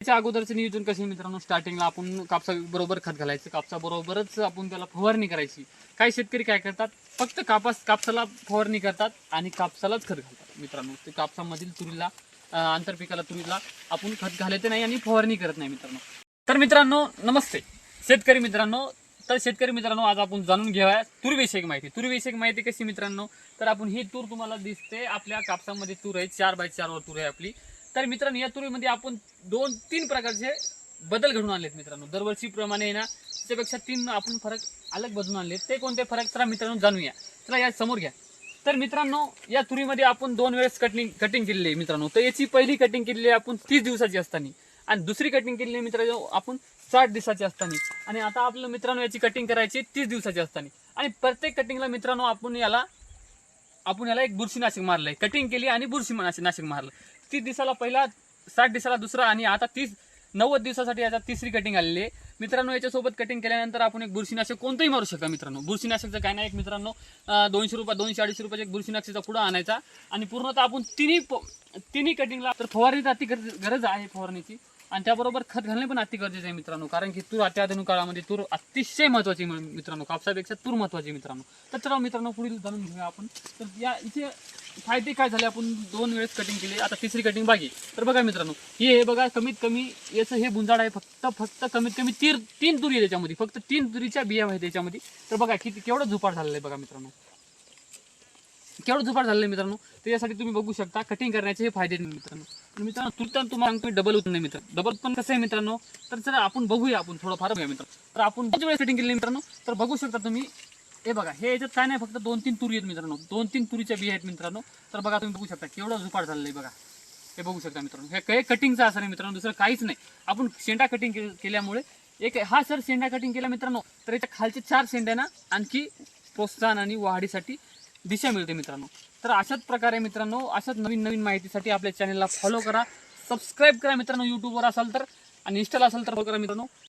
त्याच्या अगोदरचं नियोजन कसे मित्रांनो, स्टार्टिंगला आपण कापसाबरोबर खत घालायचं, कापसाबरोबरच आपण त्याला फवारणी करायची. काही शेतकरी काय करतात, फक्त कापसाला फवारणी करतात आणि कापसालाच खत घालतात मित्रांनो. ते कापसामधील तुरीला आंतरपिकाला तुरीला आपण खत घालायचं नाही आणि फवारणी करत नाही मित्रांनो. तर मित्रांनो नमस्ते शेतकरी मित्रांनो. आज आपण जाणून घेऊया तूरविषयक माहिती. तूरविषयक माहिती कशी मित्रांनो, तर आपण ही तूर तुम्हाला दिसते आपल्या कापसामध्ये तूर आहे, 4x4 वर तूर आहे आपली. तर मित्रांनो या तुरीमध्ये आपण 2-3 प्रकारचे बदल घडून आणलेत मित्रांनो. दरवर्षी प्रमाणे ना त्याच्यापेक्षा 3 आपण फरक अलग बदलून आणले. ते कोणते फरक तर मित्रांनो जाणूया. चला या समोर घ्या. तर मित्रांनो या तुरीमध्ये आपण 2 वेळेस कटिंग केलेली आहे मित्रांनो. तर याची पहिली कटिंग केलेली आहे आपण 30 दिवसाची असताना आणि दुसरी कटिंग केलेली आहे मित्रांनो आपण 60 दिवसाची असताना. आणि आता आपलं मित्रांनो याची कटिंग करायची 30 दिवसाची असताना. आणि प्रत्येक कटिंगला मित्रांनो आपण याला एक बुरशीनाशक मारलंय. कटिंग केली आणि बुरशीनाशक मारलं. 30 दिवसाला पहिला, 60 दिवसाला दुसरा आणि आता 90 दिवसासाठी याचा तिसरी कटिंग आलेली आहे मित्रांनो. याच्यासोबत कटिंग केल्यानंतर आपण एक बुरशीनाशक कोणतंही मारू शकता मित्रांनो. बुरशीनाशकचं काय नाही, एक मित्रांनो 200 रुपये 240 रुपयाचा एक बुरशीनाशकचा पुडा आणायचा आणि पूर्णतः आपण तिन्ही कटिंगला तर फवारणीची अति गरज आहे फवारणीची. आणि त्याबरोबर खत घालणे पण अति गरजेचं आहे मित्रांनो. कारण की तूर अत्याधुनिक काळामध्ये तूर अतिशय महत्वाची मित्रांनो. कापसापेक्षा तूर महत्वाची मित्रांनो. तर चला मित्रांनो पुढील जाणून घेऊया आपण. तर या इथे फायदे काय झाले, आपण 2 वेळेस कटिंग केली, आता तिसरी कटिंग बाकी. तर बघा मित्रांनो हे बघा कमीत कमी याचं हे बुंजाड आहे फक्त कमीत कमी 3 तुरी आहे त्याच्यामध्ये. फक्त 3 तुरीच्या बिया आहेत त्याच्यामध्ये. तर बघा केवढं झुपाट झालेलं आहे बघा मित्रांनो. केवढं झुपाट झालेलं आहे मित्रांनो. त्याच्यासाठी तुम्ही बघू शकता कटिंग करण्याचे हे फायदे मित्रांनो. मित्रांनो तुरताना तुम्हाला सांगतो डबल उत्पन्न नाही मित्रांनो. डबल उत्पन्न कसं आहे मित्रांनो, तर चला आपण बघूया, आपण थोडंफार बघूया मित्रांनो. तर आपण 2 वेळेस कटिंग केली मित्रांनो. तर बघू शकता तुम्ही हे बघा, हे याच्यात काय नाही, फक्त 2-3 तुरी आहेत मित्रांनो. 2-3 तुरीच्या बिया आहेत मित्रांनो. तर बघा तुम्ही बघू शकता केवढं झुपाट झालेलं आहे बघा. हे बघू शकता मित्रांनो. हे काही कटिंगचा असं नाही मित्रांनो, दुसरं काहीच नाही. आपण शेंडा कटिंग केल्यामुळे हा सर शेंडा कटिंग केला मित्रांनो, तर याच्या खालचे 4 शेंड्यांना आणखी प्रोत्साहन आणि वाढीसाठी दिशा मिळते मित्रांनो. तर अशाच प्रकारे मित्रांनो, अशाच नवीन माहितीसाठी आपल्या चॅनलला फॉलो करा, सबस्क्राईब करा मित्रांनो. यूट्यूबवर असाल तर आणि इंस्टाला असाल तर फॉलो करा मित्रांनो.